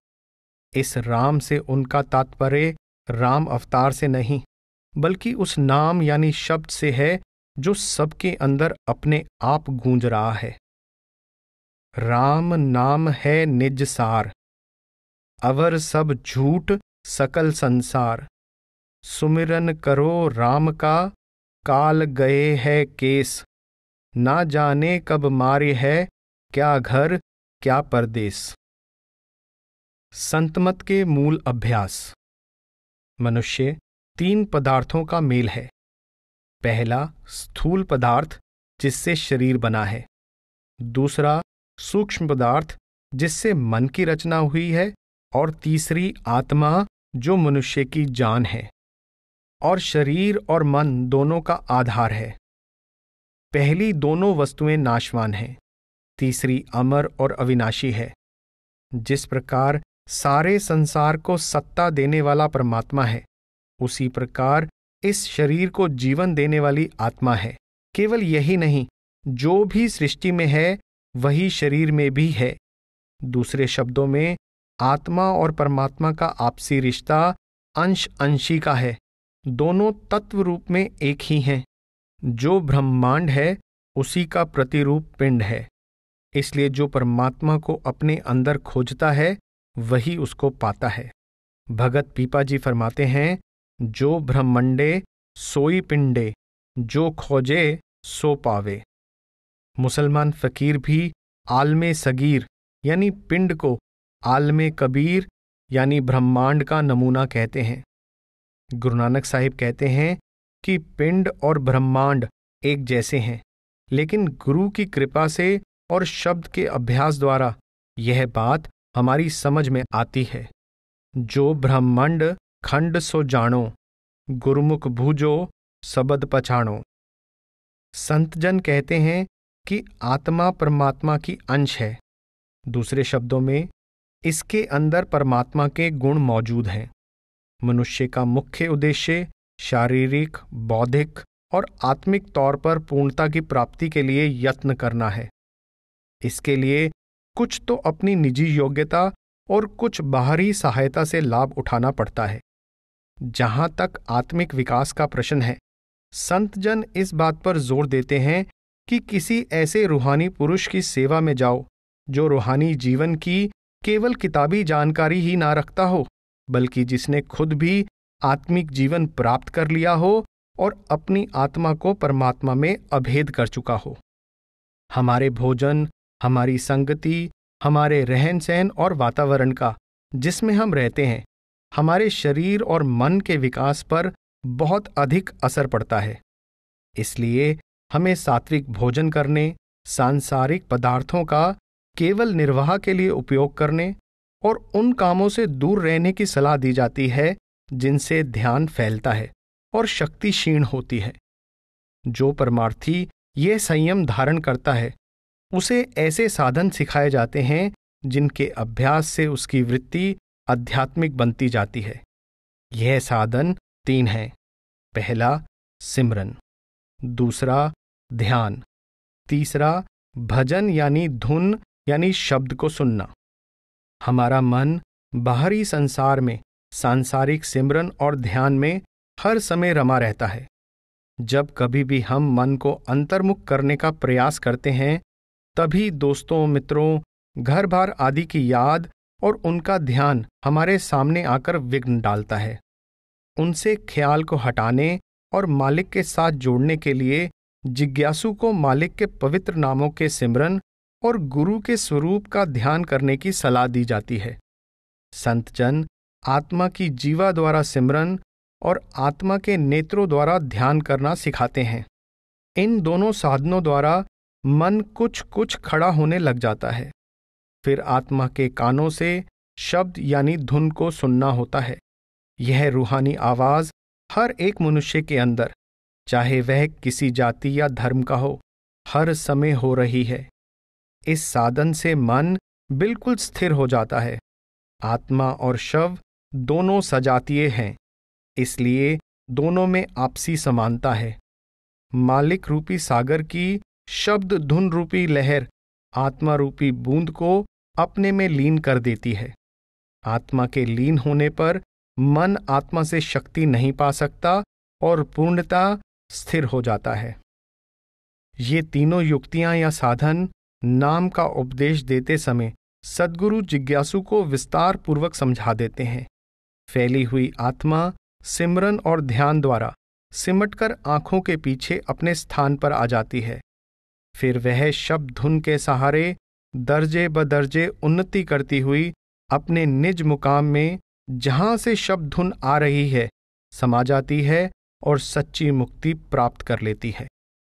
इस राम से उनका तात्पर्य राम अवतार से नहीं, बल्कि उस नाम यानी शब्द से है जो सबके अंदर अपने आप गूंज रहा है। राम नाम है निज सार, अवर सब झूठ सकल संसार। सुमिरन करो राम का, काल गए है केस। ना जाने कब मारे है, क्या घर क्या परदेस। संतमत के मूल अभ्यास। मनुष्य 3 पदार्थों का मेल है। पहला स्थूल पदार्थ जिससे शरीर बना है, दूसरा सूक्ष्म पदार्थ जिससे मन की रचना हुई है, और तीसरी आत्मा जो मनुष्य की जान है और शरीर और मन दोनों का आधार है। पहली दोनों वस्तुएं नाशवान हैं, तीसरी अमर और अविनाशी है। जिस प्रकार सारे संसार को सत्ता देने वाला परमात्मा है, उसी प्रकार इस शरीर को जीवन देने वाली आत्मा है। केवल यही नहीं, जो भी सृष्टि में है वही शरीर में भी है। दूसरे शब्दों में, आत्मा और परमात्मा का आपसी रिश्ता अंश अंशी का है। दोनों तत्व रूप में एक ही हैं। जो ब्रह्मांड है उसी का प्रतिरूप पिंड है। इसलिए जो परमात्मा को अपने अंदर खोजता है वही उसको पाता है। भगत पीपा जी फरमाते हैं, जो ब्रह्मंडे सोई पिंडे, जो खोजे सो पावे। मुसलमान फकीर भी आलमे सगीर यानी पिंड को आलमे कबीर यानी ब्रह्मांड का नमूना कहते हैं। गुरु नानक साहिब कहते हैं कि पिंड और ब्रह्मांड एक जैसे हैं, लेकिन गुरु की कृपा से और शब्द के अभ्यास द्वारा यह बात हमारी समझ में आती है। जो ब्रह्मांड खंड सो जानो, गुरुमुख भूजो सबद पछाणो। संतजन कहते हैं कि आत्मा परमात्मा की अंश है। दूसरे शब्दों में, इसके अंदर परमात्मा के गुण मौजूद हैं। मनुष्य का मुख्य उद्देश्य शारीरिक, बौद्धिक और आत्मिक तौर पर पूर्णता की प्राप्ति के लिए यत्न करना है। इसके लिए कुछ तो अपनी निजी योग्यता और कुछ बाहरी सहायता से लाभ उठाना पड़ता है। जहां तक आत्मिक विकास का प्रश्न है, संतजन इस बात पर जोर देते हैं कि किसी ऐसे रूहानी पुरुष की सेवा में जाओ जो रूहानी जीवन की केवल किताबी जानकारी ही ना रखता हो, बल्कि जिसने खुद भी आत्मिक जीवन प्राप्त कर लिया हो और अपनी आत्मा को परमात्मा में अभेद कर चुका हो। हमारे भोजन, हमारी संगति, हमारे रहन सहन और वातावरण का जिसमें हम रहते हैं, हमारे शरीर और मन के विकास पर बहुत अधिक असर पड़ता है। इसलिए हमें सात्विक भोजन करने, सांसारिक पदार्थों का केवल निर्वाह के लिए उपयोग करने और उन कामों से दूर रहने की सलाह दी जाती है जिनसे ध्यान फैलता है और शक्ति क्षीण होती है। जो परमार्थी ये संयम धारण करता है उसे ऐसे साधन सिखाए जाते हैं जिनके अभ्यास से उसकी वृत्ति आध्यात्मिक बनती जाती है। यह साधन 3 हैं। पहला सिमरन, दूसरा ध्यान, तीसरा भजन यानी धुन यानी शब्द को सुनना। हमारा मन बाहरी संसार में सांसारिक सिमरन और ध्यान में हर समय रमा रहता है। जब कभी भी हम मन को अंतर्मुख करने का प्रयास करते हैं तभी दोस्तों, मित्रों, घर बार आदि की याद और उनका ध्यान हमारे सामने आकर विघ्न डालता है। उनसे ख्याल को हटाने और मालिक के साथ जोड़ने के लिए जिज्ञासु को मालिक के पवित्र नामों के सिमरन और गुरु के स्वरूप का ध्यान करने की सलाह दी जाती है। संत जन आत्मा की जीवा द्वारा सिमरन और आत्मा के नेत्रों द्वारा ध्यान करना सिखाते हैं। इन दोनों साधनों द्वारा मन कुछ कुछ खड़ा होने लग जाता है। फिर आत्मा के कानों से शब्द यानी धुन को सुनना होता है। यह रूहानी आवाज हर एक मनुष्य के अंदर, चाहे वह किसी जाति या धर्म का हो, हर समय हो रही है। इस साधन से मन बिल्कुल स्थिर हो जाता है। आत्मा और शव दोनों सजातीय हैं, इसलिए दोनों में आपसी समानता है। मालिक रूपी सागर की शब्द धुन रूपी लहर आत्मा रूपी बूंद को अपने में लीन कर देती है। आत्मा के लीन होने पर मन आत्मा से शक्ति नहीं पा सकता और पूर्णता स्थिर हो जाता है। ये तीनों युक्तियां या साधन नाम का उपदेश देते समय सद्गुरु जिज्ञासु को विस्तार पूर्वक समझा देते हैं। फैली हुई आत्मा सिमरन और ध्यान द्वारा सिमटकर आंखों के पीछे अपने स्थान पर आ जाती है। फिर वह शब्द धुन के सहारे दर्जे बदर्जे उन्नति करती हुई अपने निज मुकाम में, जहां से शब्द धुन आ रही है, समा जाती है और सच्ची मुक्ति प्राप्त कर लेती है।